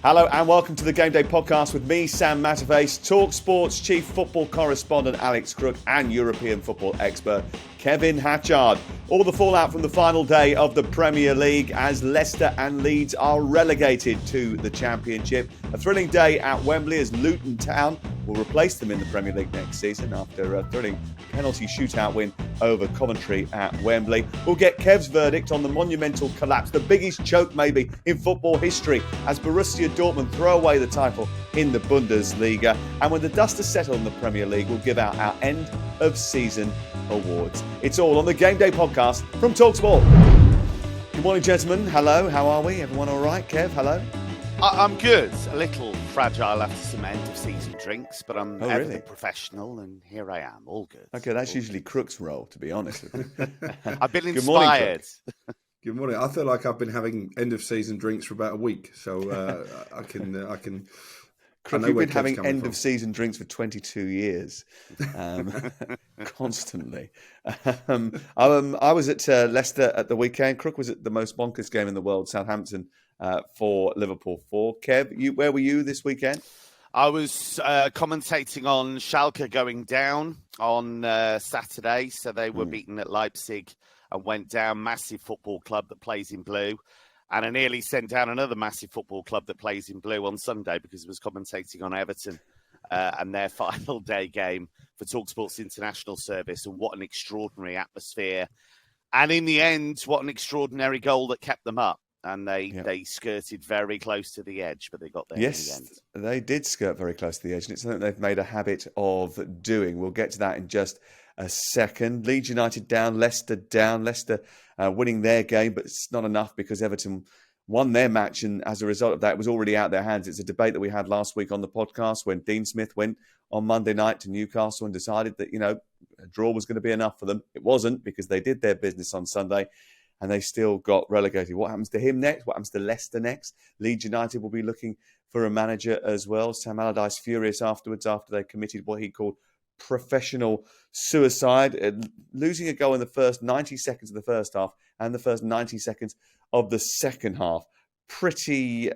Hello and welcome to the Game Day Podcast with me, Sam Matterface, talkSPORT's chief football correspondent Alex Crook and European football expert Kevin Hatchard. All the fallout from the final day of the Premier League as Leicester and Leeds are relegated to the Championship. A thrilling day at Wembley as Luton Town will replace them in the Premier League next season after a thrilling penalty shootout win over Coventry at Wembley. We'll get Kev's verdict on the monumental collapse, the biggest choke maybe in football history, as Borussia Dortmund throw away the title in the Bundesliga. And when the dust has settled in the Premier League, we'll give out our end of season awards. It's all on the Game Day Podcast from talkSPORT. Good morning, gentlemen. Hello, how are we? Everyone all right? Kev, hello. I'm good. A little fragile after some end-of-season drinks, but I'm everything professional, and here I am, all good. Okay, that's usually Crook's role, to be honest with you. I've been Good morning, inspired. Good morning. I feel like I've been having end-of-season drinks for about a week, so I can. Crook, you've been having end-of-season drinks for 22 years, constantly. I was at Leicester at the weekend. Crook was at the most bonkers game in the world, Southampton for Liverpool 4. Kev, where were you this weekend? I was commentating on Schalke going down on Saturday, so they were beaten at Leipzig and went down. Massive football club that plays in blue. And I nearly sent down another massive football club that plays in blue on Sunday because I was commentating on Everton and their final day game for talkSPORT's international service. And what an extraordinary atmosphere. And in the end, what an extraordinary goal that kept them up. And they skirted very close to the edge, but they got there in the end. Yes, they did skirt very close to the edge. And it's something they've made a habit of doing. We'll get to that in just a second. Leeds United down, Leicester down. Leicester winning their game, but it's not enough because Everton won their match. And as a result of that, it was already out their hands. It's a debate that we had last week on the podcast when Dean Smith went on Monday night to Newcastle and decided that, a draw was going to be enough for them. It wasn't, because they did their business on Sunday and they still got relegated. What happens to him next? What happens to Leicester next? Leeds United will be looking for a manager as well. Sam Allardyce furious afterwards after they committed what he called professional suicide, losing a goal in the first 90 seconds of the first half and the first 90 seconds of the second half. Pretty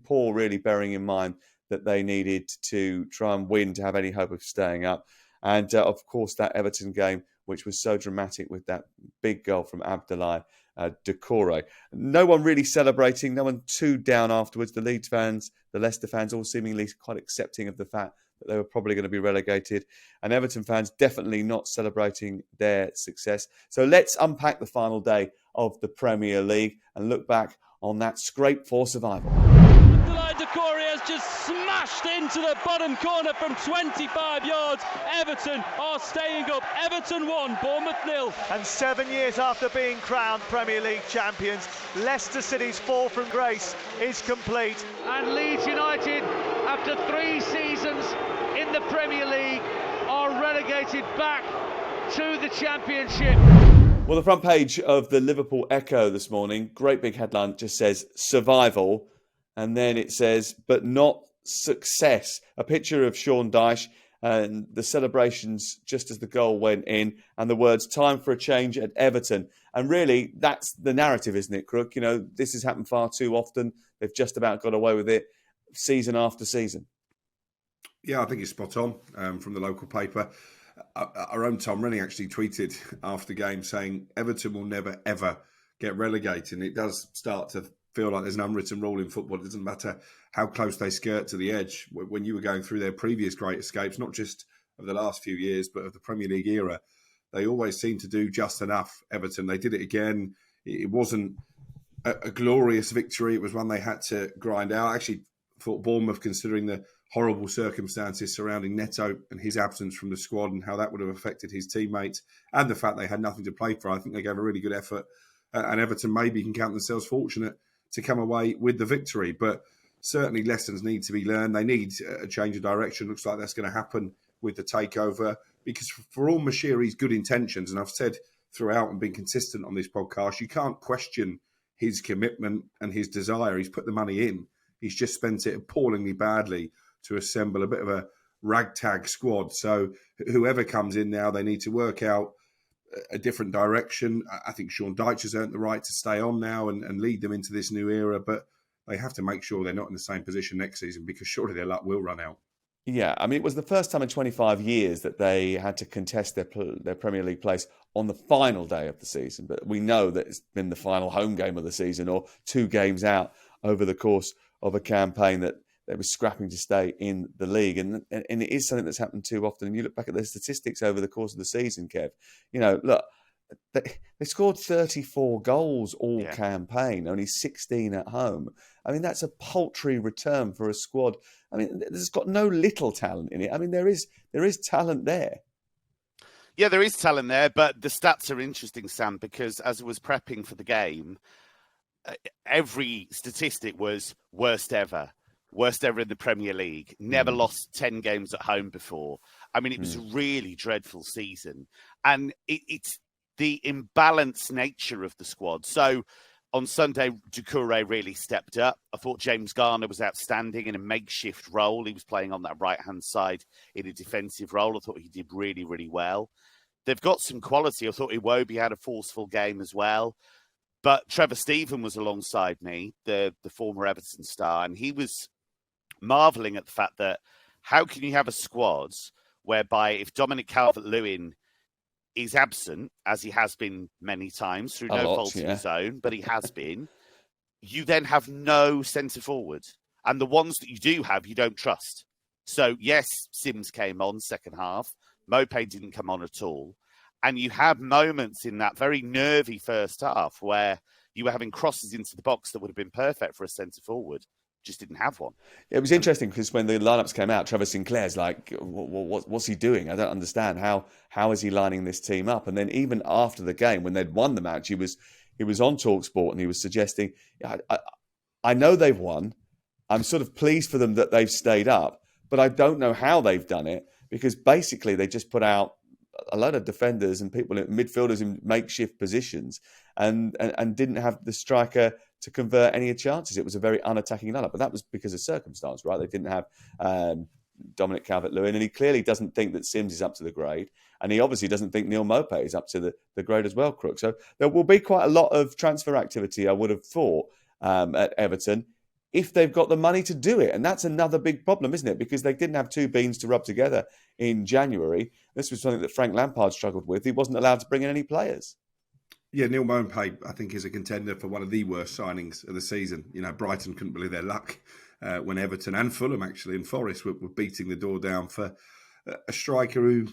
poor, really, bearing in mind that they needed to try and win to have any hope of staying up. And, of course, that Everton game, which was so dramatic with that big goal from Abdoulaye Doucouré. No one really celebrating, no one too down afterwards. The Leeds fans, the Leicester fans, all seemingly quite accepting of the fact that they were probably going to be relegated. And Everton fans definitely not celebrating their success. So let's unpack the final day of the Premier League and look back on that scrape for survival. Abdoulaye Doucouré has just smashed into the bottom corner from 25 yards. Everton are staying up. Everton 1, Bournemouth 0. And 7 years after being crowned Premier League champions, Leicester City's fall from grace is complete. And Leeds United, after 3 seasons in the Premier League, are relegated back to the Championship. Well, the front page of the Liverpool Echo this morning, great big headline, just says survival. And then it says, but not success. A picture of Sean Dyche and the celebrations just as the goal went in, and the words, time for a change at Everton. And really, that's the narrative, isn't it, Crook? This has happened far too often. They've just about got away with it season after season. Yeah, I think it's spot on from the local paper. Our own Tom Rennie actually tweeted after game saying Everton will never, ever get relegated. And it does start to feel like there's an unwritten rule in football. It doesn't matter how close they skirt to the edge. When you were going through their previous great escapes, not just of the last few years, but of the Premier League era, they always seem to do just enough, Everton. They did it again. It wasn't a glorious victory. It was one they had to grind out. I actually thought Bournemouth, considering the horrible circumstances surrounding Neto and his absence from the squad and how that would have affected his teammates and the fact they had nothing to play for, I think they gave a really good effort. And Everton maybe can count themselves fortunate to come away with the victory. But certainly lessons need to be learned. They need a change of direction. Looks like that's going to happen with the takeover. Because for all Moshiri's good intentions, and I've said throughout and been consistent on this podcast, you can't question his commitment and his desire. He's put the money in. He's just spent it appallingly badly to assemble a bit of a ragtag squad. So whoever comes in now, they need to work out a different direction. I think Sean Dyche has earned the right to stay on now and lead them into this new era. But they have to make sure they're not in the same position next season, because surely their luck will run out. Yeah, I mean, it was the first time in 25 years that they had to contest their Premier League place on the final day of the season. But we know that it's been the final home game of the season, or 2 games out over the course of a campaign, that they were scrapping to stay in the league. And it is something that's happened too often. And you look back at the statistics over the course of the season, Kev, look, they scored 34 goals all campaign, only 16 at home. I mean, that's a paltry return for a squad. I mean, there's got no little talent in it. I mean, there is talent there. Yeah, there is talent there, but the stats are interesting, Sam, because as I was prepping for the game, every statistic was worst ever in the Premier League. Never lost 10 games at home before. I mean, it was a really dreadful season. And it's the imbalanced nature of the squad. So on Sunday, Doucouré really stepped up. I thought James Garner was outstanding in a makeshift role. He was playing on that right-hand side in a defensive role. I thought he did really, really well. They've got some quality. I thought Iwobi had a forceful game as well. But Trevor Steven was alongside me, the former Everton star, and he was marvelling at the fact that how can you have a squad whereby if Dominic Calvert-Lewin is absent, as he has been many times through no fault of his own, but he has been, you then have no centre forward. And the ones that you do have, you don't trust. So, yes, Sims came on second half. Mopé didn't come on at all. And you had moments in that very nervy first half where you were having crosses into the box that would have been perfect for a centre forward. Just didn't have one. It was interesting because when the lineups came out, Trevor Sinclair's like, what's he doing? I don't understand. How is he lining this team up? And then even after the game, when they'd won the match, he was on talkSPORT and he was suggesting, I know they've won. I'm sort of pleased for them that they've stayed up, but I don't know how they've done it, because basically they just put out a lot of defenders and midfielders in makeshift positions and didn't have the striker to convert any chances. It was a very unattacking lineup, but that was because of circumstance, right? They didn't have Dominic Calvert-Lewin, and he clearly doesn't think that Sims is up to the grade, and he obviously doesn't think Neal Mopé is up to the grade as well, Crook. So there will be quite a lot of transfer activity, I would have thought, at Everton, if they've got the money to do it. And that's another big problem, isn't it? Because they didn't have 2 beans to rub together in January. This was something that Frank Lampard struggled with. He wasn't allowed to bring in any players. Yeah, Neal Mopé, I think, is a contender for one of the worst signings of the season. Brighton couldn't believe their luck when Everton and Fulham, actually, and Forest were beating the door down for a striker who,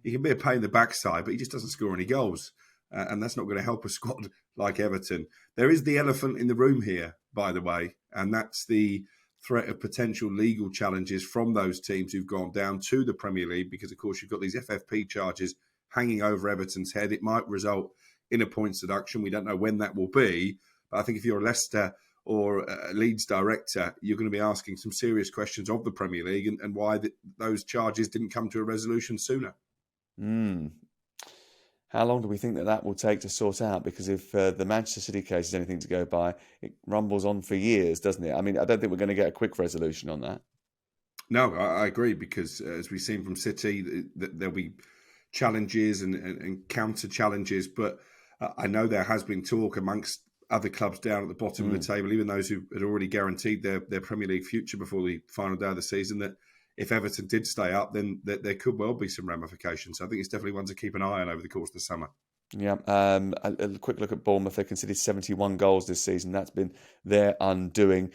he can be a pain in the backside, but he just doesn't score any goals. And that's not going to help a squad like Everton. There is the elephant in the room here, by the way, and that's the threat of potential legal challenges from those teams who've gone down to the Premier League, because, of course, you've got these FFP charges hanging over Everton's head. It might result in a points deduction. We don't know when that will be. But I think if you're a Leicester or a Leeds director, you're going to be asking some serious questions of the Premier League and why those charges didn't come to a resolution sooner. How long do we think that will take to sort out? Because if the Manchester City case is anything to go by, it rumbles on for years, doesn't it? I mean, I don't think we're going to get a quick resolution on that. No, I agree, because as we've seen from City, there'll be challenges and counter challenges, but I know there has been talk amongst other clubs down at the bottom of the table, even those who had already guaranteed their Premier League future before the final day of the season, that if Everton did stay up, then there could well be some ramifications. So I think it's definitely one to keep an eye on over the course of the summer. Yeah, a quick look at Bournemouth. They conceded 71 goals this season. That's been their undoing.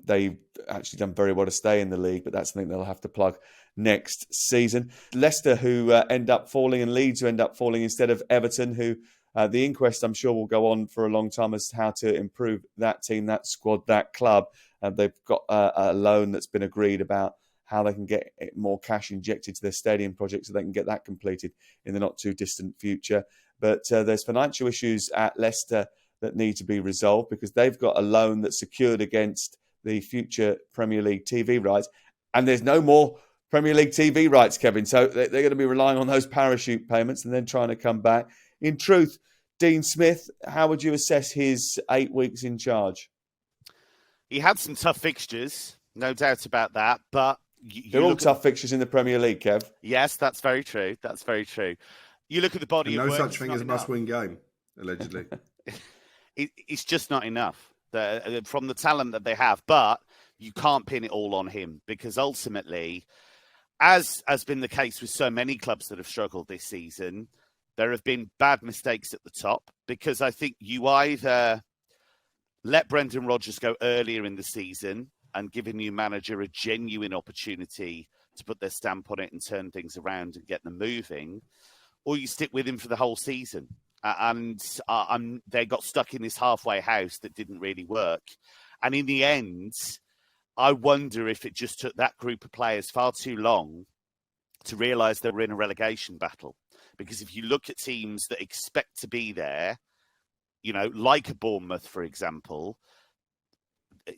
They've actually done very well to stay in the league, but that's something they'll have to plug next season. Leicester, who end up falling, and Leeds, who end up falling instead of Everton, who the inquest, I'm sure, will go on for a long time as to how to improve that team, that squad, that club. They've got a loan that's been agreed about how they can get more cash injected to their stadium project so they can get that completed in the not too distant future. But there's financial issues at Leicester that need to be resolved, because they've got a loan that's secured against the future Premier League TV rights. And there's no more Premier League TV rights, Kevin. So they're going to be relying on those parachute payments and then trying to come back. In truth, Dean Smith, how would you assess his 8 weeks in charge? He had some tough fixtures, no doubt about that. But they're all tough fixtures in the Premier League, Kev. Yes, that's very true. That's very true. You look at the body of work. No such thing as a must-win game, allegedly. It's just not enough. from the talent that they have. But you can't pin it all on him, because ultimately, as has been the case with so many clubs that have struggled this season, there have been bad mistakes at the top, because I think you either let Brendan Rodgers go earlier in the season and give a new manager a genuine opportunity to put their stamp on it and turn things around and get them moving, or you stick with him for the whole season. They got stuck in this halfway house that didn't really work. And in the end, I wonder if it just took that group of players far too long to realise they were in a relegation battle. Because if you look at teams that expect to be there, you know, like a Bournemouth, for example,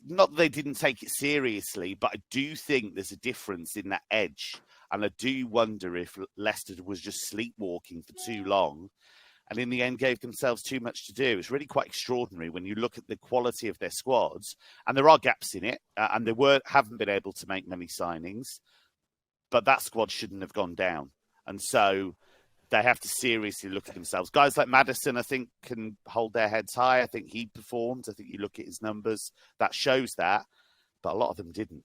not that they didn't take it seriously, but I do think there's a difference in that edge. And I do wonder if Leicester was just sleepwalking for too long and in the end gave themselves too much to do. It's really quite extraordinary when you look at the quality of their squads. And there are gaps in it, and they haven't been able to make many signings. But that squad shouldn't have gone down. And so they have to seriously look at themselves. Guys like Maddison, I think, can hold their heads high. I think he performed. I think you look at his numbers, that shows that. But a lot of them didn't.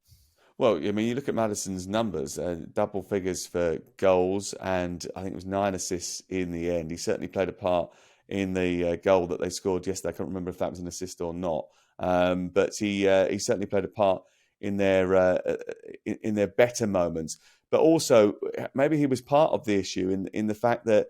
Well, I mean, you look at Maddison's numbers, double figures for goals, and I think it was 9 assists in the end. He certainly played a part in the goal that they scored yesterday. I can't remember if that was an assist or not. But he certainly played a part in their better moments. But also, maybe he was part of the issue in the fact that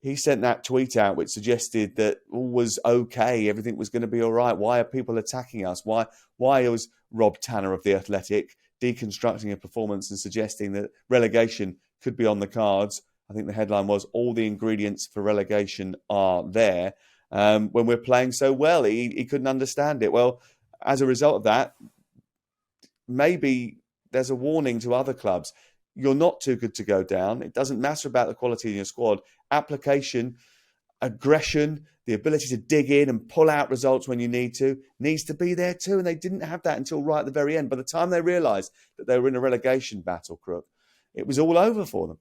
he sent that tweet out which suggested that all was okay, everything was going to be all right. Why are people attacking us? Why was Rob Tanner of The Athletic deconstructing a performance and suggesting that relegation could be on the cards? I think the headline was, all the ingredients for relegation are there, when we're playing so well. He couldn't understand it. Well, as a result of that, maybe there's a warning to other clubs. You're not too good to go down. It doesn't matter about the quality in your squad. Application, aggression, the ability to dig in and pull out results when you need to, needs to be there too. And they didn't have that until right at the very end. By the time they realised that they were in a relegation battle, Crook, it was all over for them.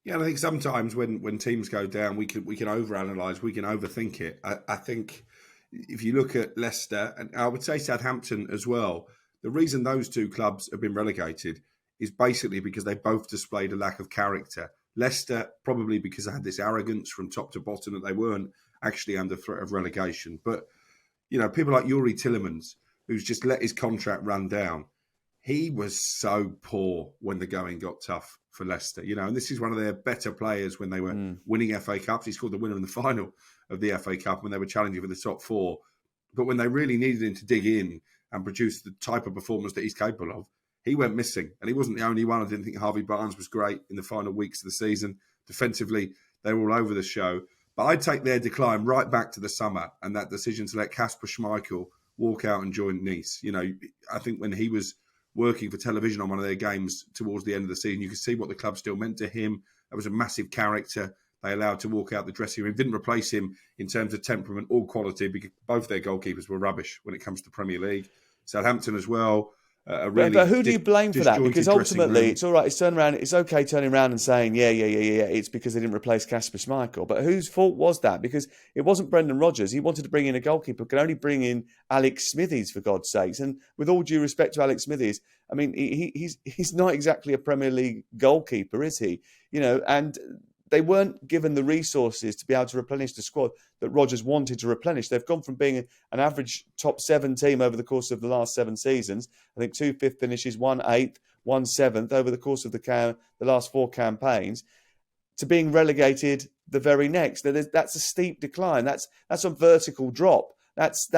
Yeah, and I think sometimes when teams go down, we can overanalyse, we can overthink it. I think if you look at Leicester, and I would say Southampton as well, the reason those two clubs have been relegated is basically because they both displayed a lack of character. Leicester, probably because they had this arrogance from top to bottom that they weren't actually under threat of relegation. But, you know, people like Yuri Tillemans, who's just let his contract run down, he was so poor when the going got tough for Leicester. You know, and this is one of their better players when they were winning FA Cups. He scored the winner in the final of the FA Cup when they were challenging for the top four. But when they really needed him to dig in and produce the type of performance that he's capable of, he went missing. And he wasn't the only one. I didn't think Harvey Barnes was great in the final weeks of the season. Defensively, they were all over the show. But I'd take their decline right back to the summer and that decision to let Kasper Schmeichel walk out and join Nice. You know, I think when he was working for television on one of their games towards the end of the season, you could see what the club still meant to him. That was a massive character they allowed to walk out the dressing room. Didn't replace him in terms of temperament or quality, because both their goalkeepers were rubbish when it comes to Premier League. Southampton as well. But who do you blame for that? Because ultimately, it's all right. It's okay turning around and saying, yeah. It's because they didn't replace Kasper Schmeichel. But whose fault was that? Because it wasn't Brendan Rodgers. He wanted to bring in a goalkeeper, could only bring in Alex Smithies, for God's sakes. And with all due respect to Alex Smithies, I mean, he's not exactly a Premier League goalkeeper, is he? You know, and they weren't given the resources to be able to replenish the squad that Rodgers wanted to replenish. They've gone from being an average top 7 team over the course of the last 7 seasons, I think 2 5th finishes, 1 8th, 1 7th over the course of the last 4 campaigns, to being relegated the very next. That's a steep decline. That's a vertical drop. That's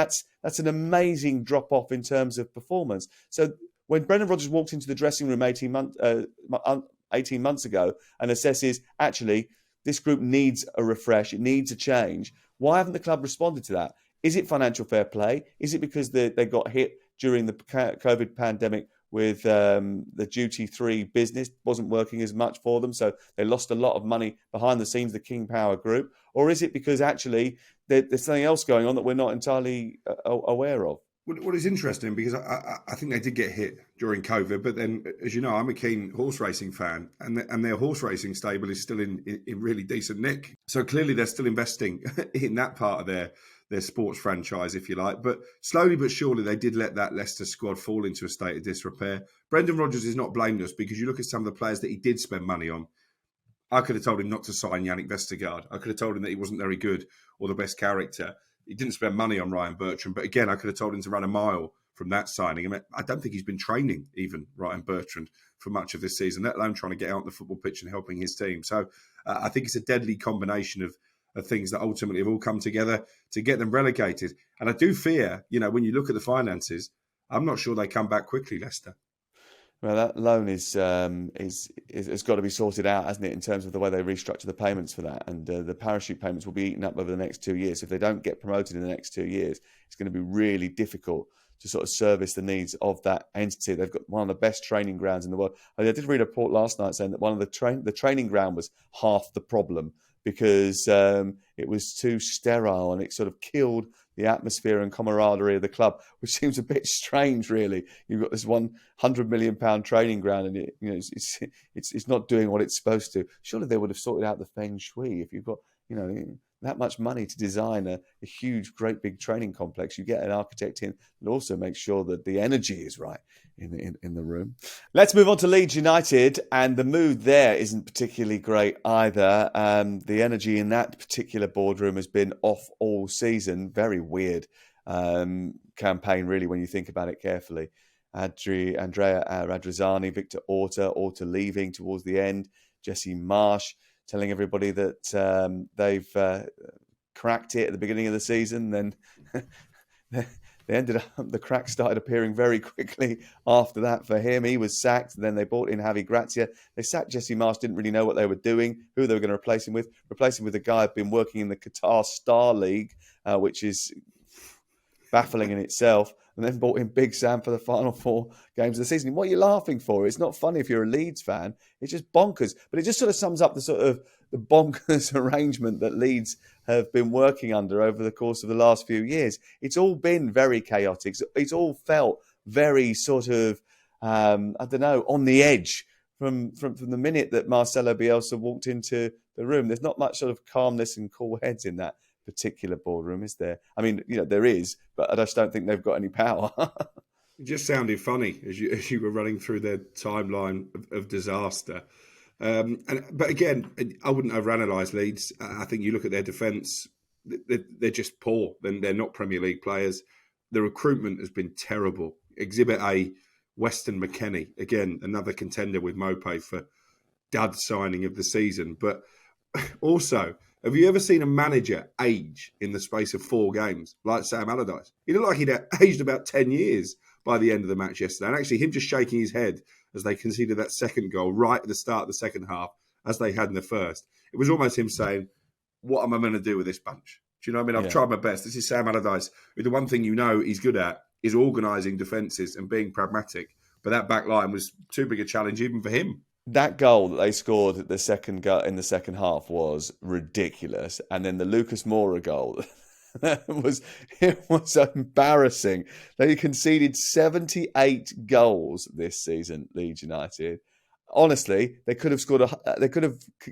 an amazing drop off in terms of performance. So when Brendan Rodgers walked into the dressing room 18 months ago and assesses, actually, this group needs a refresh, it needs a change, why haven't the club responded to that? Is it financial fair play? Is it because they got hit during the COVID pandemic with the duty-free business wasn't working as much for them, so they lost a lot of money behind the scenes, the King Power Group? Or is it because actually there's something else going on that we're not entirely aware of? What is interesting, because I think they did get hit during COVID, but then, as you know, I'm a keen horse racing fan, and their horse racing stable is still in really decent nick. So clearly they're still investing in that part of their sports franchise, if you like. But slowly but surely they did let that Leicester squad fall into a state of disrepair. Brendan Rodgers is not blameless, because you look at some of the players that he did spend money on. I could have told him not to sign Yannick Vestergaard. I could have told him that he wasn't very good or the best character. He didn't spend money on Ryan Bertrand, but again, I could have told him to run a mile from that signing. I mean, I don't think he's been training even Ryan Bertrand for much of this season, let alone trying to get out on the football pitch and helping his team. So I think it's a deadly combination of things that ultimately have all come together to get them relegated. And I do fear, when you look at the finances, I'm not sure they come back quickly, Leicester. Well, that loan is has got to be sorted out, hasn't it, in terms of the way they restructure the payments for that. And the parachute payments will be eaten up over the next 2 years. If they don't get promoted in the next 2 years, it's going to be really difficult to sort of service the needs of that entity. They've got one of the best training grounds in the world. I did read a report last night saying that one of the training ground was half the problem, because it was too sterile and it sort of killed the atmosphere and camaraderie of the club, which seems a bit strange, really. You've got this £100 million training ground, and it's not doing what it's supposed to. Surely they would have sorted out the feng shui. If you've got that much money to design a huge, great big training complex, you get an architect in and also make sure that the energy is right in the room. Let's move on to Leeds United, and the mood there isn't particularly great either. The energy in that particular boardroom has been off all season. Very weird campaign, really, when you think about it carefully. Andrea Radrizzani, Victor Orta leaving towards the end, Jesse Marsh telling everybody that they've cracked it at the beginning of the season. Then they ended up, the cracks started appearing very quickly after that for him. He was sacked. Then they brought in Javi Gracia. They sacked Jesse Marsh, didn't really know what they were doing, who they were going to replace him with. Replace him with a guy who'd been working in the Qatar Star League, which is baffling in itself. And then brought in Big Sam for the final 4 games of the season. What are you laughing for? It's not funny if you're a Leeds fan. It's just bonkers. But it just sort of sums up the sort of the bonkers arrangement that Leeds have been working under over the course of the last few years. It's all been very chaotic. It's all felt very sort of, on the edge from the minute that Marcelo Bielsa walked into the room. There's not much sort of calmness and cool heads in that particular boardroom, is there? I mean, there is, but I just don't think they've got any power. It just sounded funny as you were running through their timeline of disaster. But again, I wouldn't overanalyse Leeds. I think you look at their defence, they're just poor. They're not Premier League players. The recruitment has been terrible. Exhibit A, Weston McKennie, again, another contender with Mopé for dud signing of the season. But also, have you ever seen a manager age in the space of 4 games like Sam Allardyce? He looked like he'd aged about 10 years by the end of the match yesterday. And actually, him just shaking his head as they conceded that second goal right at the start of the second half, as they had in the first. It was almost him saying, what am I going to do with this bunch? Do you know what I mean? I've tried my best. This is Sam Allardyce. The one thing he's good at is organising defences and being pragmatic. But that back line was too big a challenge even for him. That goal that they scored in the second half was ridiculous. And then the Lucas Moura goal, it was embarrassing. They conceded 78 goals this season, Leeds United. Honestly, they could have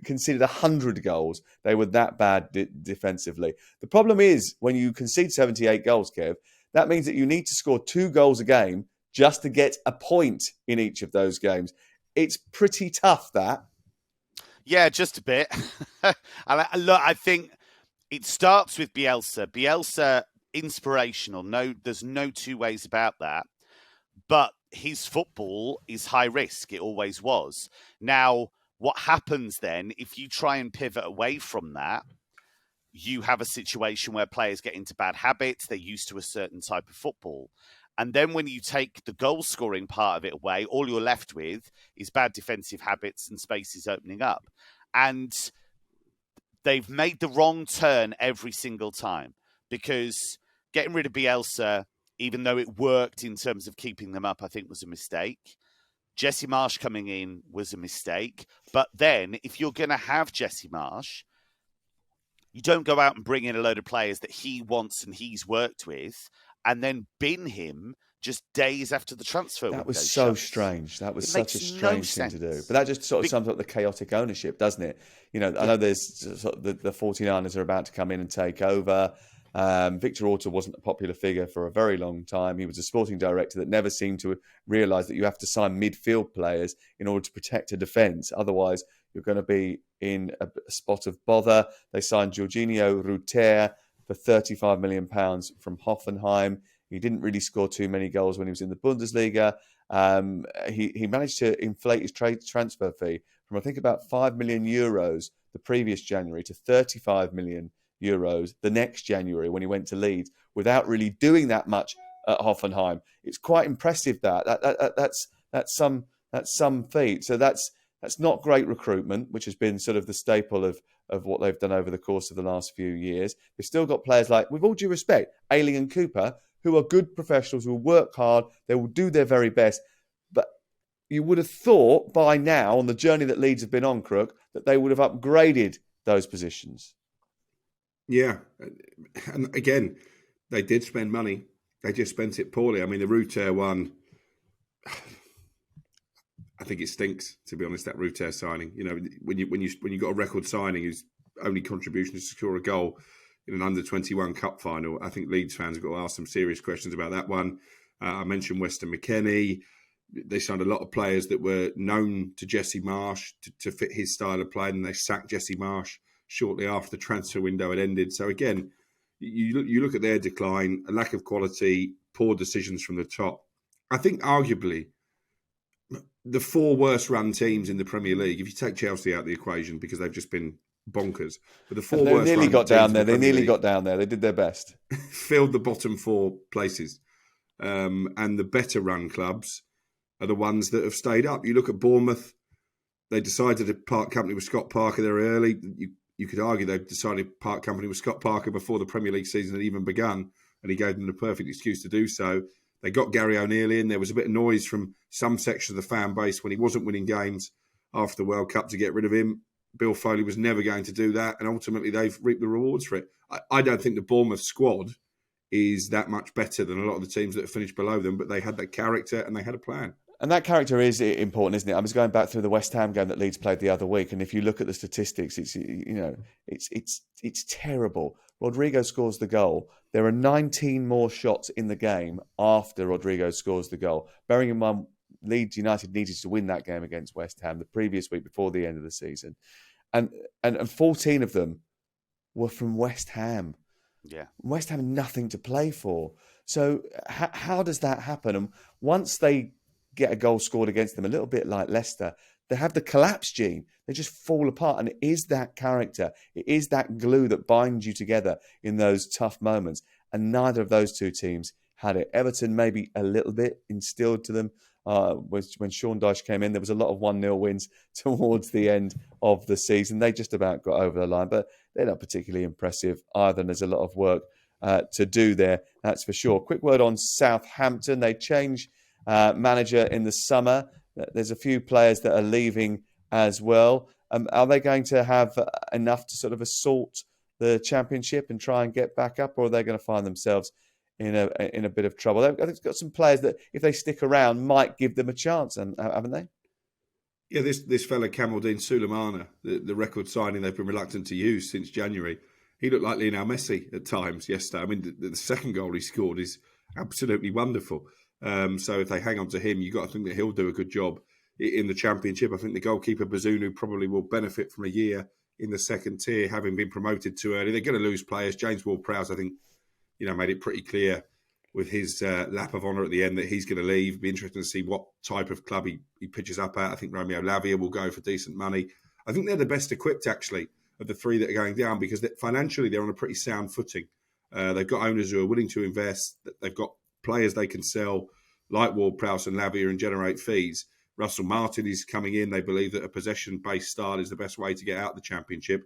conceded 100 goals. They were that bad defensively. The problem is, when you concede 78 goals, Kev, that means that you need to score 2 goals a game just to get a point in each of those games. It's pretty tough, that. Yeah, just a bit. I think it starts with Bielsa. Bielsa, inspirational. No, there's no 2 ways about that. But his football is high risk. It always was. Now, what happens then, if you try and pivot away from that, you have a situation where players get into bad habits. They're used to a certain type of football. And then when you take the goal-scoring part of it away, all you're left with is bad defensive habits and spaces opening up. And they've made the wrong turn every single time, because getting rid of Bielsa, even though it worked in terms of keeping them up, I think was a mistake. Jesse Marsh coming in was a mistake. But then, if you're going to have Jesse Marsh, you don't go out and bring in a load of players that he wants and he's worked with and then bin him just days after the transfer window. That was so shuts. strange. That was It such a makes no strange thing to do. sense. But that just sort of sums up the chaotic ownership, doesn't it? You know, I know there's sort of the 49ers are about to come in and take over. Victor Orta wasn't a popular figure for a very long time. He was a sporting director that never seemed to realise that you have to sign midfield players in order to protect a defence. Otherwise, you're going to be in a spot of bother. They signed Jorginho Ruter for £35 million from Hoffenheim. He didn't really score too many goals when he was in the Bundesliga. He managed to inflate his transfer fee from, I think, about €5 million the previous January to €35 million the next January when he went to Leeds without really doing that much at Hoffenheim. It's quite impressive that's some feat. So that's not great recruitment, which has been sort of the staple of what they've done over the course of the last few years. They've still got players like, with all due respect, Ayling and Cooper, who are good professionals, who will work hard, they will do their very best. But you would have thought by now, on the journey that Leeds have been on, Crook, that they would have upgraded those positions. Yeah. And again, they did spend money. They just spent it poorly. I mean, the Ruter one, I think it stinks, to be honest, that Ruter signing. You know, when you got a record signing whose only contribution is to score a goal in an under-21 cup final, I think Leeds fans have got to ask some serious questions about that one. I mentioned Weston McKennie. They signed a lot of players that were known to Jesse Marsh to fit his style of play, and they sacked Jesse Marsh shortly after the transfer window had ended. So again, you look at their decline, a lack of quality, poor decisions from the top. I think arguably the four worst run teams in the Premier League, if you take Chelsea out of the equation because they've just been bonkers, but the four worst nearly run got teams down there. in the They Premier nearly League got down there. They did their best. filled the bottom four places. And the better run clubs are the ones that have stayed up. You look at Bournemouth, they decided to part company with Scott Parker there early. You could argue they decided to part company with Scott Parker before the Premier League season had even begun, and he gave them the perfect excuse to do so. They got Gary O'Neill in. There was a bit of noise from some section of the fan base when he wasn't winning games after the World Cup to get rid of him. Bill Foley was never going to do that, and ultimately they've reaped the rewards for it. I don't think the Bournemouth squad is that much better than a lot of the teams that have finished below them, but they had that character and they had a plan. And that character is important, isn't it? I was going back through the West Ham game that Leeds played the other week, and if you look at the statistics, it's terrible. Rodrigo scores the goal. There are 19 more shots in the game after Rodrigo scores the goal. Bearing in mind, Leeds United needed to win that game against West Ham the previous week before the end of the season, and 14 of them were from West Ham. Yeah, West Ham had nothing to play for. So how does that happen? And once they get a goal scored against them, a little bit like Leicester, they have the collapse gene. They just fall apart. And it is that character. It is that glue that binds you together in those tough moments. And neither of those two teams had it. Everton maybe a little bit instilled to them. When Sean Dyche came in, there was a lot of 1-0 wins towards the end of the season. They just about got over the line, but they're not particularly impressive either. And there's a lot of work to do there, that's for sure. Quick word on Southampton. They change manager in the summer. There's a few players that are leaving as well. Are they going to have enough to sort of assault the Championship and try and get back up, or are they going to find themselves in a bit of trouble? They've got some players that, if they stick around, might give them a chance, haven't they? Yeah, this fella Kamaldeen Sulemana, the record signing they've been reluctant to use since January, he looked like Lionel Messi at times yesterday. I mean, the second goal he scored is absolutely wonderful. So if they hang on to him, you've got to think that he'll do a good job in the Championship. I think the goalkeeper Bazunu probably will benefit from a year in the second tier, having been promoted too early. They're going to lose players. James Ward-Prowse, I think, made it pretty clear with his lap of honour at the end that he's going to leave. Be interesting to see what type of club he pitches up at. I think Romeo Lavia will go for decent money. I think they're the best equipped, actually, of the three that are going down, because financially they're on a pretty sound footing. They've got owners who are willing to invest. They've got players they can sell, like Ward-Prowse and Lavia, and generate fees. Russell Martin is coming in. They believe that a possession-based style is the best way to get out of the Championship.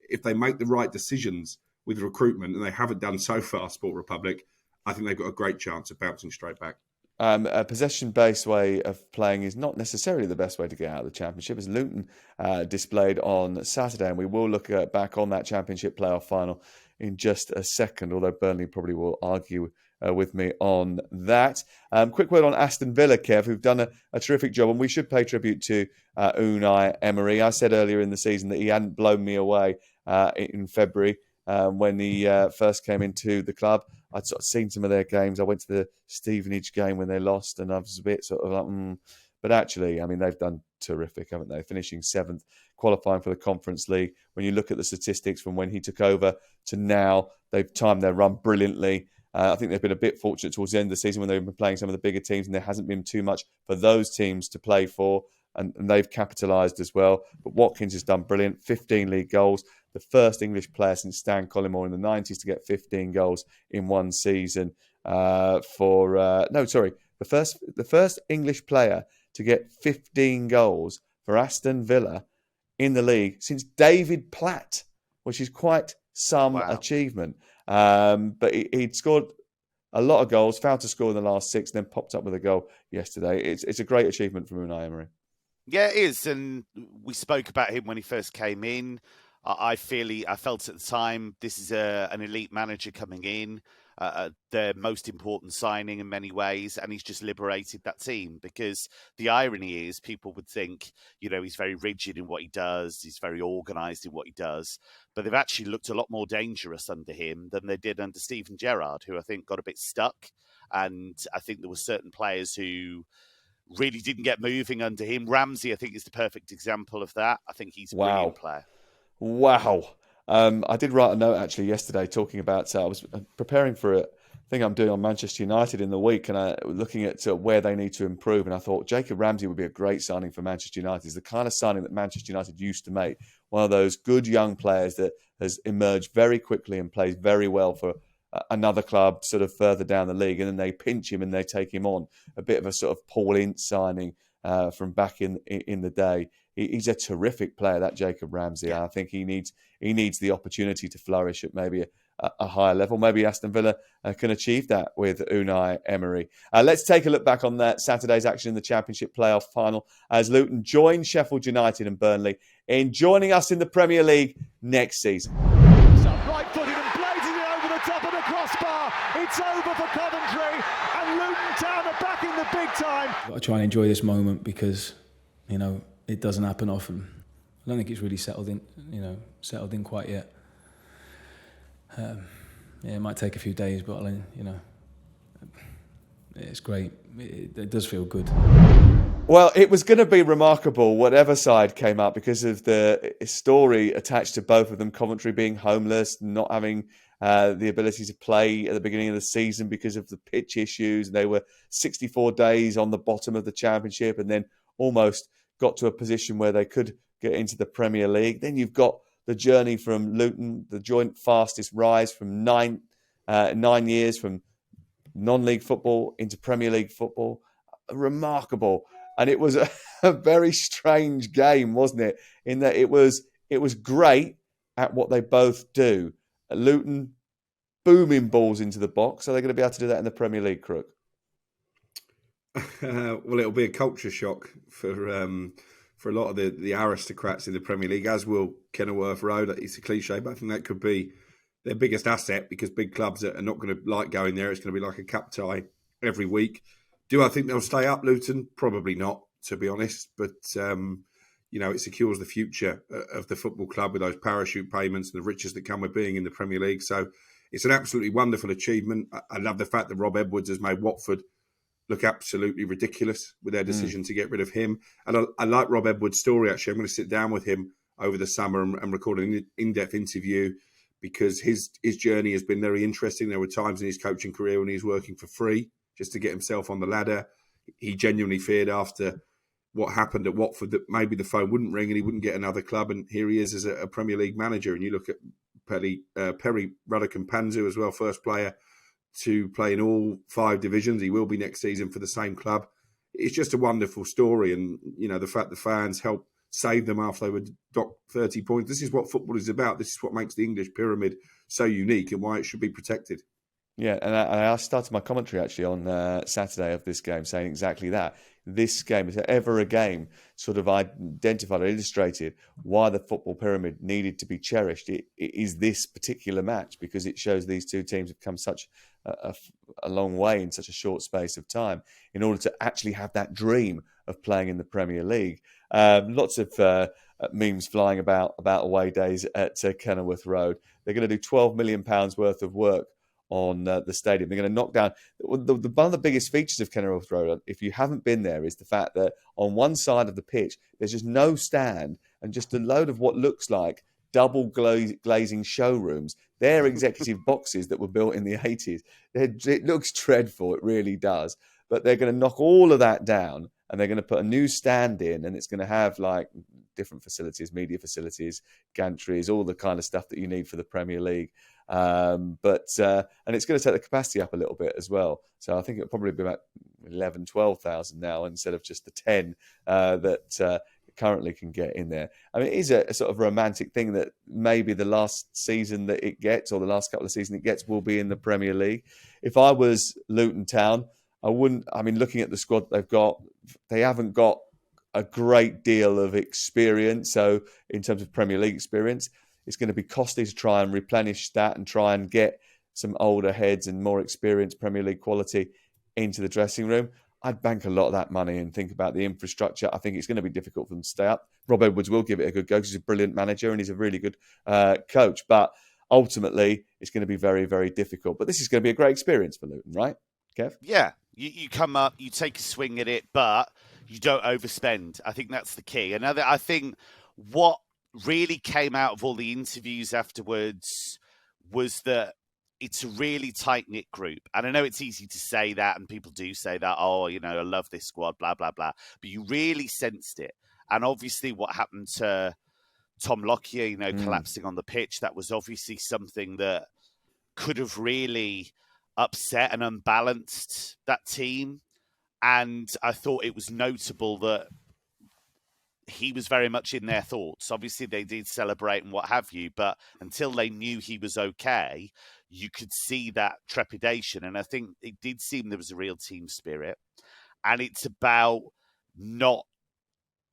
If they make the right decisions with recruitment, and they haven't done so far, Sport Republic, I think they've got a great chance of bouncing straight back. A possession-based way of playing is not necessarily the best way to get out of the Championship, as Luton displayed on Saturday, and we will look back on that Championship playoff final in just a second, although Burnley probably will argue with me on that. Quick word on Aston Villa, Kev, who've done a terrific job, and we should pay tribute to Unai Emery. I said earlier in the season that he hadn't blown me away in February when he first came into the club. I'd sort of seen some of their games. I went to the Stevenage game when they lost, and I was a bit sort of like, But actually, I mean, they've done terrific, haven't they? Finishing 7th, qualifying for the Conference League. When you look at the statistics from when he took over to now, they've timed their run brilliantly. I think they've been a bit fortunate towards the end of the season when they've been playing some of the bigger teams, and there hasn't been too much for those teams to play for, and they've capitalised as well. But Watkins has done brilliant, 15 league goals. The first English player since Stan Collymore in the 90s to get 15 goals in one season. The first English player to get 15 goals for Aston Villa in the league since David Platt, which is quite some achievement. But he'd scored a lot of goals, failed to score in the last 6, then popped up with a goal yesterday. It's a great achievement from Unai Emery. Yeah, it is. And we spoke about him when he first came in. I felt at the time this is an elite manager coming in, their most important signing in many ways, and he's just liberated that team. Because the irony is, people would think, he's very rigid in what he does, he's very organised in what he does, but they've actually looked a lot more dangerous under him than they did under Steven Gerrard, who I think got a bit stuck, and I think there were certain players who really didn't get moving under him. Ramsey, I think, is the perfect example of that. I think he's a brilliant player. Wow. I did write a note actually yesterday talking about, I was preparing for a thing I'm doing on Manchester United in the week, and I was looking at where they need to improve. And I thought Jacob Ramsey would be a great signing for Manchester United. It's the kind of signing that Manchester United used to make. One of those good young players that has emerged very quickly and plays very well for another club sort of further down the league. And then they pinch him and they take him on. A bit of a sort of Paul Ince signing from back in the day. He's a terrific player, that Jacob Ramsey. Yeah. I think he needs the opportunity to flourish at maybe a higher level. Maybe Aston Villa can achieve that with Unai Emery. Let's take a look back on that Saturday's action in the Championship playoff final as Luton join Sheffield United and Burnley in joining us in the Premier League next season. Right-footed and blazing it over the top of the crossbar. It's over for Coventry, and Luton Town are back in the big time. I've got to try and enjoy this moment because, it doesn't happen often. I don't think it's really settled in quite yet. It might take a few days, but it's great. It does feel good. Well, it was going to be remarkable whatever side came up because of the story attached to both of them. Coventry being homeless, not having the ability to play at the beginning of the season because of the pitch issues. They were 64 days on the bottom of the Championship and then almost got to a position where they could get into the Premier League. Then you've got the journey from Luton, the joint fastest rise from 9 years from non-league football into Premier League football. Remarkable. And it was a very strange game, wasn't it? In that it was great at what they both do. Luton booming balls into the box. Are they going to be able to do that in the Premier League, Crook? Well, it'll be a culture shock for a lot of the aristocrats in the Premier League, as will Kenilworth Road. It's a cliche, but I think that could be their biggest asset because big clubs are not going to like going there. It's going to be like a cup tie every week. Do I think they'll stay up, Luton? Probably not, to be honest. But, it secures the future of the football club with those parachute payments and the riches that come with being in the Premier League. So it's an absolutely wonderful achievement. I love the fact that Rob Edwards has made Watford look absolutely ridiculous with their decision to get rid of him. And I like Rob Edwards' story, actually. I'm going to sit down with him over the summer and record an in-depth interview because his journey has been very interesting. There were times in his coaching career when he was working for free just to get himself on the ladder. He genuinely feared after what happened at Watford that maybe the phone wouldn't ring and he wouldn't get another club. And here he is as a Premier League manager. And you look at Perry Radakampanzu as well, first player to play in all 5 divisions. He will be next season for the same club. It's just a wonderful story. And, the fact the fans helped save them after they were docked 30 points. This is what football is about. This is what makes the English pyramid so unique and why it should be protected. Yeah, and I started my commentary actually on Saturday of this game saying exactly that. This game, if ever a game sort of identified or illustrated why the football pyramid needed to be cherished, it is this particular match because it shows these two teams have come such a long way in such a short space of time in order to actually have that dream of playing in the Premier League. Lots of memes flying about away days at Kenilworth Road. They're going to do £12 million worth of work on the stadium. They're going to knock down one of the biggest features of Kenilworth Road, if you haven't been there, is the fact that on one side of the pitch there's just no stand and just a load of what looks like double glazing showrooms. They're executive boxes that were built in the 80s. It looks dreadful, it really does. But they're going to knock all of that down and they're going to put a new stand in, and it's going to have like different facilities, media facilities, gantries, all the kind of stuff that you need for the Premier League. And it's going to take the capacity up a little bit as well. So I think it'll probably be about 11, 12,000 now instead of just the 10 that currently can get in there. I mean, it is a sort of romantic thing that maybe the last season that it gets, or the last couple of seasons it gets, will be in the Premier League. If I was Luton Town, I wouldn't. I mean, looking at the squad they've got, they haven't got a great deal of experience. So in terms of Premier League experience, it's going to be costly to try and replenish that and try and get some older heads and more experienced Premier League quality into the dressing room. I'd bank a lot of that money and think about the infrastructure. I think it's going to be difficult for them to stay up. Rob Edwards will give it a good go because he's a brilliant manager and he's a really good coach. But ultimately, it's going to be very, very difficult. But this is going to be a great experience for Luton, right, Kev? Yeah, you come up, you take a swing at it, but you don't overspend. I think that's the key. And I think what really came out of all the interviews afterwards was that it's a really tight-knit group. And I know it's easy to say that, and people do say that, oh, you know, I love this squad, blah, blah, blah. But you really sensed it. And obviously what happened to Tom Lockyer, you know, collapsing on the pitch, that was obviously something that could have really upset and unbalanced that team. And I thought it was notable that he was very much in their thoughts. Obviously, they did celebrate and what have you, but until they knew he was okay, you could see that trepidation. And I think it did seem there was a real team spirit. And it's about not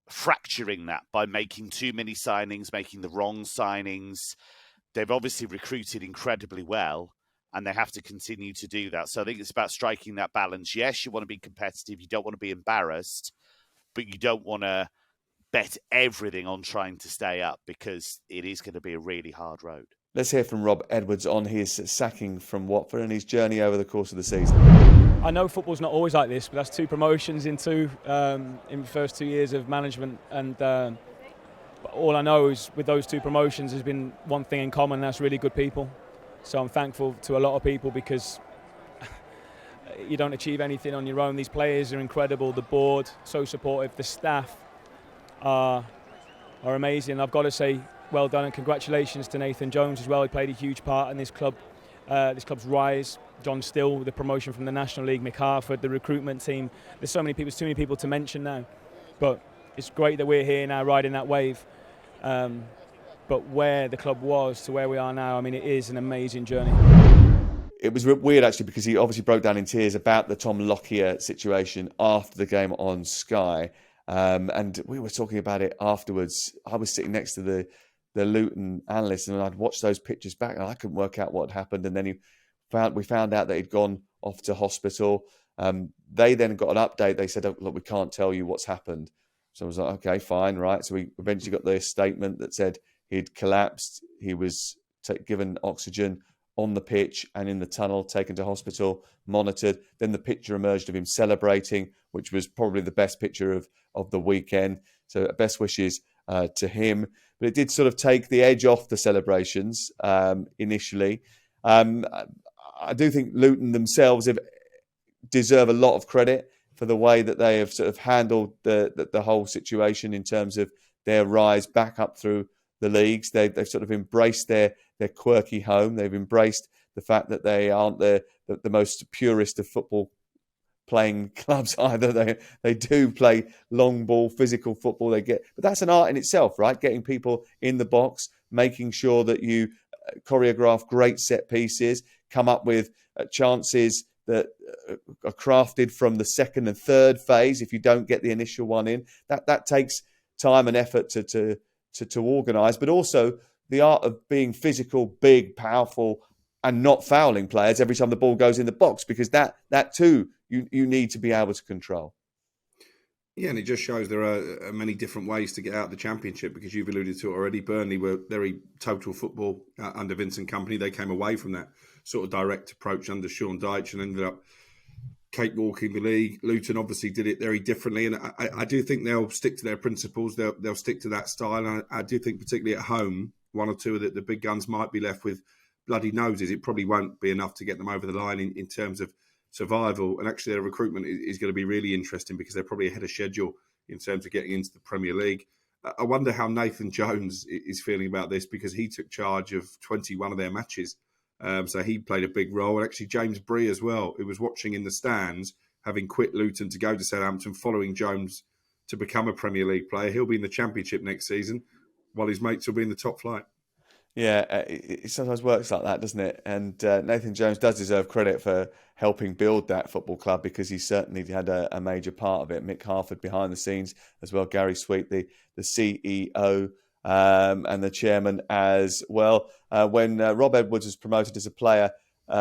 fracturing that by making too many signings, making the wrong signings. They've obviously recruited incredibly well, and they have to continue to do that. So I think it's about striking that balance. Yes, you want to be competitive. You don't want to be embarrassed, but you don't want to bet everything on trying to stay up because it is going to be a really hard road. Let's hear from Rob Edwards on his sacking from Watford and his journey over the course of the season. I know football's not always like this, but that's 2 promotions in the first 2 years of management. And but all I know is with those 2 promotions has been one thing in common, and that's really good people. So I'm thankful to a lot of people because you don't achieve anything on your own. These players are incredible. The board, so supportive. The staff are amazing. I've got to say well done and congratulations to Nathan Jones as well. He played a huge part in this club's rise. John Still, the promotion from the National League, Mick Harford, the recruitment team. There's so many people, too many people to mention now. But it's great that we're here now riding that wave. But where the club was to where we are now, I mean, it is an amazing journey. It was weird, actually, because he obviously broke down in tears about the Tom Lockyer situation after the game on Sky. And we were talking about it afterwards. I was sitting next to the Luton analyst, and I'd watched those pictures back, and I couldn't work out what happened. And then we found out that he'd gone off to hospital. They then got an update. They said, oh, look, we can't tell you what's happened. So I was like, okay, fine, right. So we eventually got the statement that said he'd collapsed. He was given oxygen on the pitch and in the tunnel, taken to hospital, monitored. Then the picture emerged of him celebrating, which was probably the best picture of the weekend. So best wishes to him. But it did sort of take the edge off the celebrations initially. I do think Luton themselves deserve a lot of credit for the way that they have sort of handled the whole situation in terms of their rise back up through the leagues. They've sort of embraced their quirky home. They've embraced the fact that they aren't the most purist of football playing clubs either. They do play long ball, physical football. But that's an art in itself, right? Getting people in the box, making sure that you choreograph great set pieces, come up with chances that are crafted from the second and third phase. If you don't get the initial one in, that takes time and effort to organise, but also the art of being physical, big, powerful, and not fouling players every time the ball goes in the box, because that too you need to be able to control. Yeah, and it just shows there are many different ways to get out of the Championship, because you've alluded to it already. Burnley were very total football under Vincent Kompany. They came away from that sort of direct approach under Sean Dyche and ended up cakewalking the league. Luton obviously did it very differently, and I do think they'll stick to their principles. They'll stick to that style, and I do think particularly at home, one or two of the big guns might be left with bloody noses. It probably won't be enough to get them over the line in terms of survival, and actually their recruitment is going to be really interesting, because they're probably ahead of schedule in terms of getting into the Premier League. I wonder how Nathan Jones is feeling about this, because he took charge of 21 of their matches. So he played a big role. And actually James Bree as well, who was watching in the stands, having quit Luton to go to Southampton, following Jones to become a Premier League player. He'll be in the Championship next season, while his mates will be in the top flight. Yeah, it sometimes works like that, doesn't it? And Nathan Jones does deserve credit for helping build that football club, because he certainly had a major part of it. Mick Harford behind the scenes as well, Gary Sweet, the CEO, and the chairman as well. When Rob Edwards was promoted as a player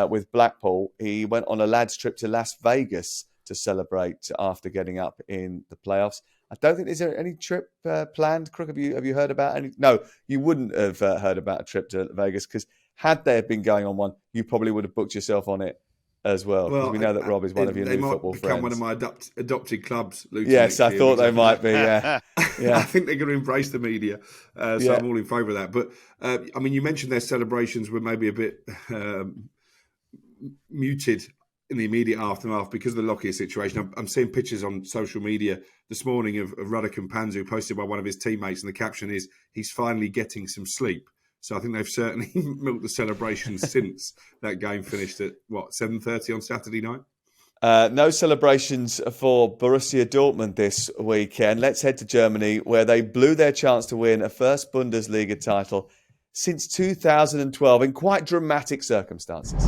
with Blackpool, he went on a lads trip to Las Vegas to celebrate after getting up in the playoffs. I don't think, is there any trip planned? Crook, have you heard about any? No, you wouldn't have heard about a trip to Vegas, because had there been going on one, you probably would have booked yourself on it as well. Because we know that Rob is one of your new football friends. They might become one of my adopted clubs, Luton. Yes, I thought they might be, yeah. I think they're going to embrace the media, so I'm all in favour of that. But, I mean, you mentioned their celebrations were maybe a bit muted in the immediate aftermath because of the Lockyer situation. I'm seeing pictures on social media this morning of Ruddock Panzu posted by one of his teammates, and the caption is, "He's finally getting some sleep." So I think they've certainly milked the celebrations since that game finished at, 7:30 on Saturday night? No celebrations for Borussia Dortmund this weekend. Let's head to Germany, where they blew their chance to win a first Bundesliga title since 2012 in quite dramatic circumstances.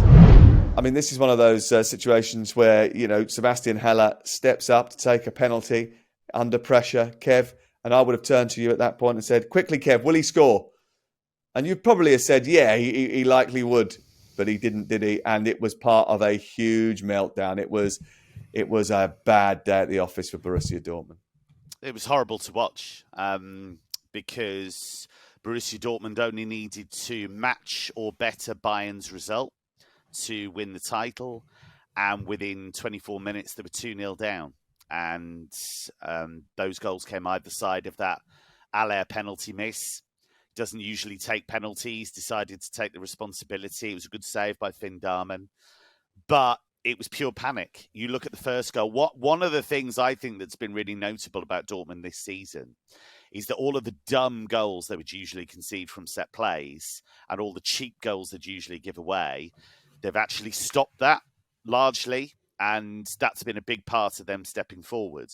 I mean, this is one of those situations where, Sebastian Haller steps up to take a penalty under pressure, Kev, and I would have turned to you at that point and said, "Quickly, Kev, will he score?" And you probably have said, yeah, he likely would, but he didn't, did he? And it was part of a huge meltdown. It was a bad day at the office for Borussia Dortmund. It was horrible to watch because Borussia Dortmund only needed to match or better BeIN's result to win the title. And within 24 minutes, they were 2-0 down. And those goals came either side of that Aller penalty miss. Doesn't usually take penalties, decided to take the responsibility. It was a good save by Finn Darman. But it was pure panic. You look at the first goal. One of the things I think that's been really notable about Dortmund this season is that all of the dumb goals they would usually concede from set plays and all the cheap goals they'd usually give away, they've actually stopped that largely. And that's been a big part of them stepping forward.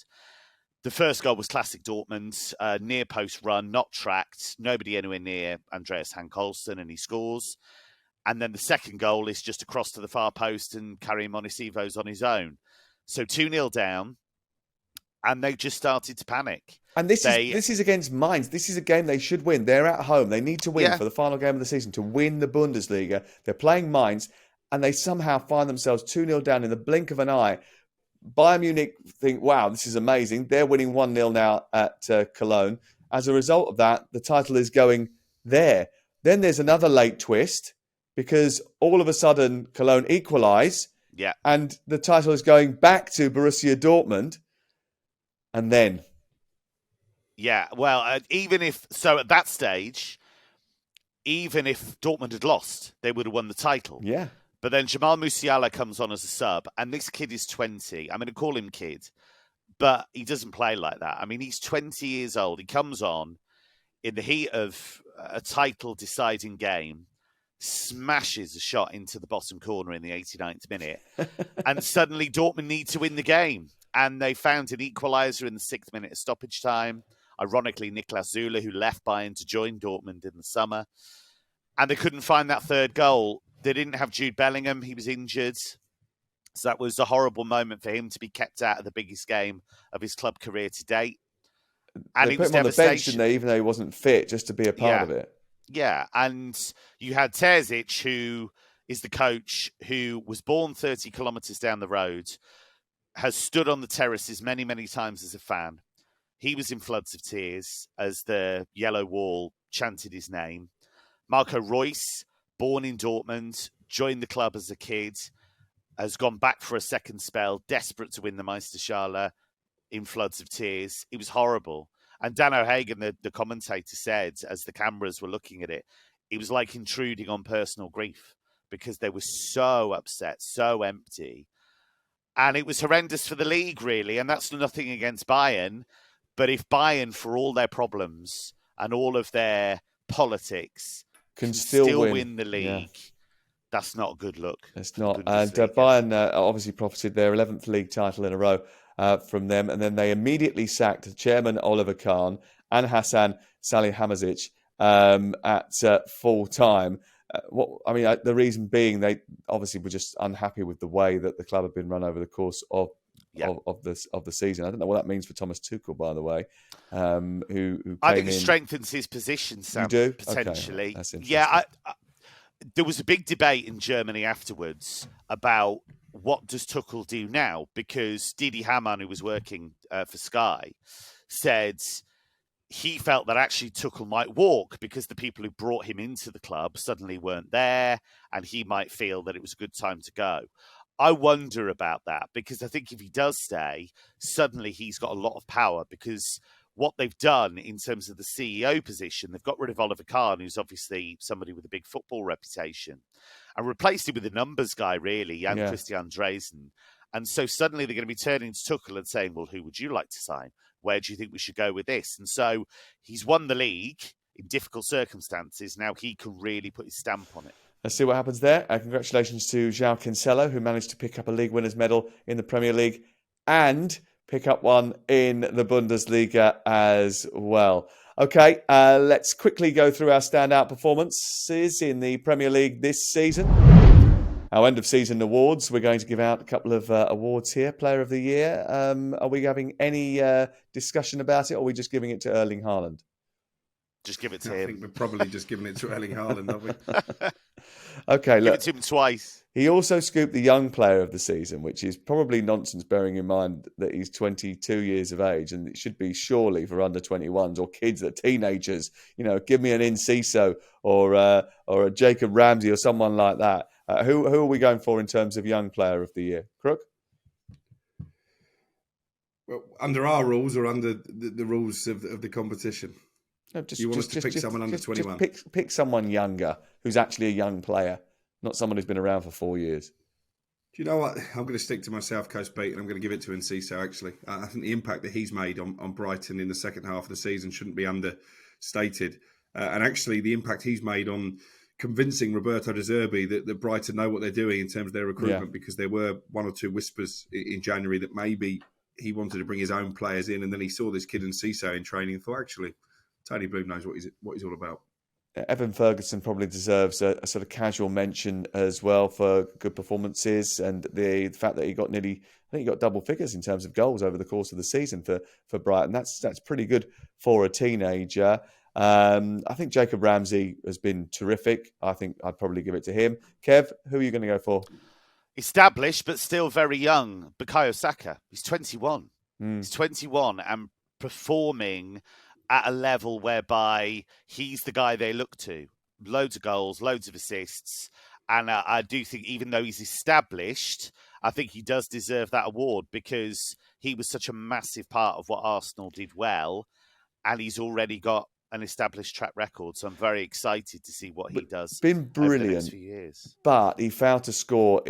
The first goal was classic Dortmund, near post run, not tracked, nobody anywhere near Andreas Hank-Olsen, and he scores. And then the second goal is just across to the far post and Karim Onisivo's on his own. So 2-0 down, and they just started to panic. And this is against Mainz. This is a game they should win. They're at home. They need to win for the final game of the season to win the Bundesliga. They're playing Mainz, and they somehow find themselves 2-0 down in the blink of an eye. Bayern Munich think, wow, this is amazing. They're winning 1-0 now at Cologne. As a result of that, the title is going there. Then there's another late twist because all of a sudden Cologne equalise and the title is going back to Borussia Dortmund. And then... even if... So at that stage, even if Dortmund had lost, they would have won the title. Yeah. But then Jamal Musiala comes on as a sub, and this kid is 20. I'm going to call him kid, but he doesn't play like that. I mean, he's 20 years old. He comes on in the heat of a title-deciding game, smashes a shot into the bottom corner in the 89th minute, and suddenly Dortmund need to win the game. And they found an equaliser in the 6th minute of stoppage time. Ironically, Niklas Zula, who left BeIN to join Dortmund in the summer. And they couldn't find that third goal. They didn't have Jude Bellingham. He was injured. So that was a horrible moment for him to be kept out of the biggest game of his club career to date. And they put him on the bench, didn't they, even though he wasn't fit, just to be a part of it. Yeah, and you had Terzic, who is the coach who was born 30 kilometres down the road, has stood on the terraces many, many times as a fan. He was in floods of tears as the yellow wall chanted his name. Marco Reus, born in Dortmund, joined the club as a kid, has gone back for a second spell, desperate to win the Meisterschale, in floods of tears. It was horrible. And Dan O'Hagan, the commentator, said, as the cameras were looking at it, it was like intruding on personal grief because they were so upset, so empty. And it was horrendous for the league, really. And that's nothing against BeIN. But if BeIN, for all their problems and all of their politics, can still win the league, that's not a good look. It's not. And BeIN obviously profited their 11th league title in a row from them. And then they immediately sacked Chairman Oliver Kahn and Hassan Salihamidzic at full time. The reason being they obviously were just unhappy with the way that the club had been run over the course of the season. I don't know what that means for Thomas Tuchel, by the way. I think it strengthens his position, Sam. You do? Potentially. Okay. That's interesting. There was a big debate in Germany afterwards about what does Tuchel do now, because Didi Hamann, who was working for Sky, said he felt that actually Tuchel might walk because the people who brought him into the club suddenly weren't there, and he might feel that it was a good time to go. I wonder about that, because I think if he does stay, suddenly he's got a lot of power, because what they've done in terms of the CEO position, they've got rid of Oliver Kahn, who's obviously somebody with a big football reputation, and replaced him with a numbers guy, really, and Christian Dreesen. And so suddenly they're going to be turning to Tuchel and saying, well, who would you like to sign? Where do you think we should go with this? And so he's won the league in difficult circumstances. Now he can really put his stamp on it. Let's see what happens there. Congratulations to João Cancelo, who managed to pick up a league winners medal in the Premier League and pick up one in the Bundesliga as well. Okay, let's quickly go through our standout performances in the Premier League this season. Our end-of-season awards. We're going to give out a couple of awards here. Player of the Year. Are we having any discussion about it, or are we just giving it to Erling Haaland? Just give it to him. I think we're probably just giving it to Erling Haaland, aren't we? Okay, look. Give it to him twice. He also scooped the Young Player of the Season, which is probably nonsense, bearing in mind that he's 22 years of age, and it should be surely for under 21s or kids that are teenagers. You know, give me an Enciso or a Jacob Ramsey or someone like that. Who are we going for in terms of Young Player of the Year? Crook? Well, under our rules or under the rules of the competition? No, you want us to pick someone under 21? Pick someone younger who's actually a young player, not someone who's been around for 4 years. Do you know what? I'm going to stick to my South Coast beat, and I'm going to give it to Enciso, actually. I think the impact that he's made on Brighton in the second half of the season shouldn't be understated. And actually, the impact he's made on convincing Roberto De Zerbi that Brighton know what they're doing in terms of their recruitment, because there were one or two whispers in January that maybe he wanted to bring his own players in, and then he saw this kid Enciso in training and thought, actually, Tony Bloom knows what he's all about. Evan Ferguson probably deserves a sort of casual mention as well for good performances, and the fact that he got double figures in terms of goals over the course of the season for Brighton. That's pretty good for a teenager. I think Jacob Ramsey has been terrific. I think I'd probably give it to him. Kev, who are you going to go for? Established, but still very young. Bukayo Saka. He's 21. He's 21 and performing at a level whereby he's the guy they look to. Loads of goals, loads of assists. And I do think even though he's established, I think he does deserve that award because he was such a massive part of what Arsenal did well. And he's already got an established track record. So I'm very excited to see what he does. Been brilliant over the next few years. But he failed to score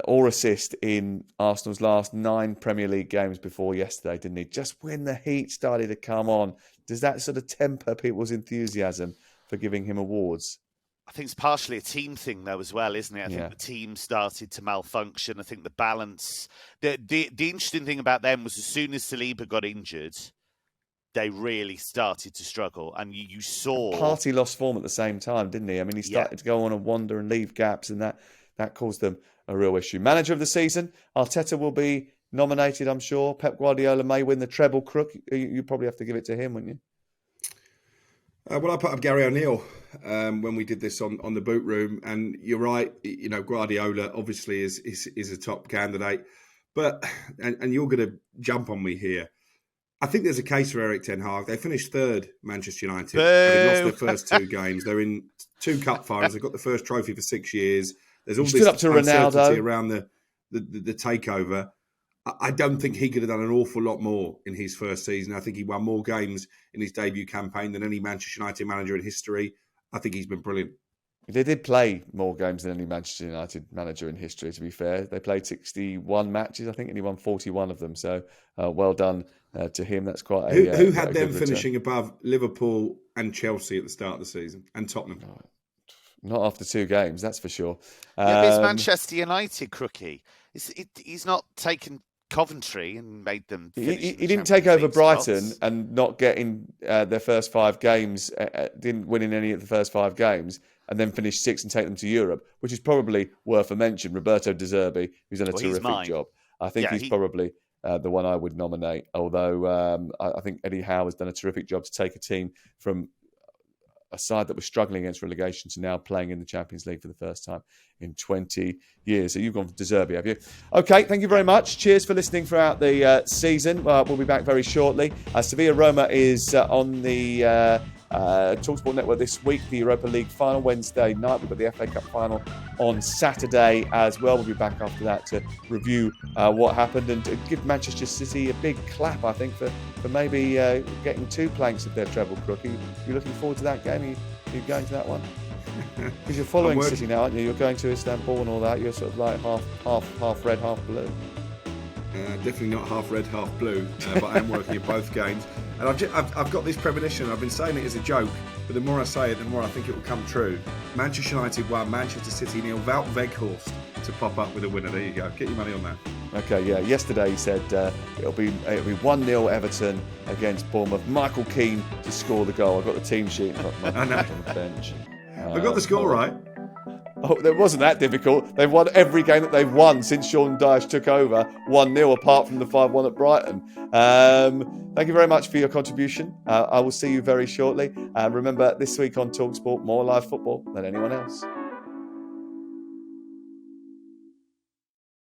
or assist in Arsenal's last 9 Premier League games before yesterday, didn't he? Just when the heat started to come on. Does that sort of temper people's enthusiasm for giving him awards? I think it's partially a team thing, though, as well, isn't it? I think the team started to malfunction. I think the balance... The interesting thing about them was as soon as Saliba got injured, they really started to struggle. And you saw... Partey lost form at the same time, didn't he? I mean, he started to go on and wander and leave gaps, and that caused them a real issue. Manager of the season, Arteta will be nominated, I'm sure. Pep Guardiola may win the treble. Crook, you probably have to give it to him, wouldn't you? Well, I put up Gary O'Neill when we did this on the boot room, and you're right. You know, Guardiola obviously is a top candidate, but and you're going to jump on me here. I think there's a case for Erik Ten Hag. They finished third, Manchester United. Having lost their first 2 games. They're in 2 cup finals. They've got the first trophy for 6 years. There's all this up to uncertainty Ronaldo around the takeover. I don't think he could have done an awful lot more in his first season. I think he won more games in his debut campaign than any Manchester United manager in history. I think he's been brilliant. They did play more games than any Manchester United manager in history, to be fair. They played 61 matches, I think, and he won 41 of them. So well done to him. That's quite a... Who had them finishing above Liverpool and Chelsea at the start of the season, and Tottenham? Not after 2 games, that's for sure. Yeah, but it's Manchester United, Crookie. He's not taken Coventry and made them... He didn't take over Brighton and not getting their first 5 games, didn't win in any of the first 5 games, and then finish 6th and take them to Europe, which is probably worth a mention. Roberto De Zerbi, who's done a terrific job. I think he's probably the one I would nominate, although I think Eddie Howe has done a terrific job to take a team from a side that was struggling against relegation to now playing in the Champions League for the first time in 20 years. So you've gone for De Zerbi, have you? Okay, thank you very much. Cheers for listening throughout the season. We'll be back very shortly. Sevilla Roma is on the talkSPORT Network this week. The Europa League final Wednesday night. We've got the FA Cup final on Saturday as well. We'll be back after that to review what happened and give Manchester City a big clap, I think, for maybe getting 2 planks of their treble, Crook. Are you looking forward to that game? Are you going to that one? Because you're following City now, aren't you? You're going to Istanbul and all that. You're sort of like half red, half blue. Definitely not half red, half blue, but I am working at both games. And I've got this premonition. I've been saying it as a joke, but the more I say it, the more I think it will come true. Manchester United 1, Manchester City 0. Wout Weghorst to pop up with a winner. There you go. Get your money on that. Okay, yeah. Yesterday he said it'll be 1-0 Everton against Bournemouth. Michael Keane to score the goal. I've got the team sheet. I've got on the bench. I got the score right. Oh, it wasn't that difficult. They've won every game that they've won since Sean Dyche took over, 1-0, apart from the 5-1 at Brighton. Thank you very much for your contribution. I will see you very shortly. Remember, this week on talkSPORT, more live football than anyone else.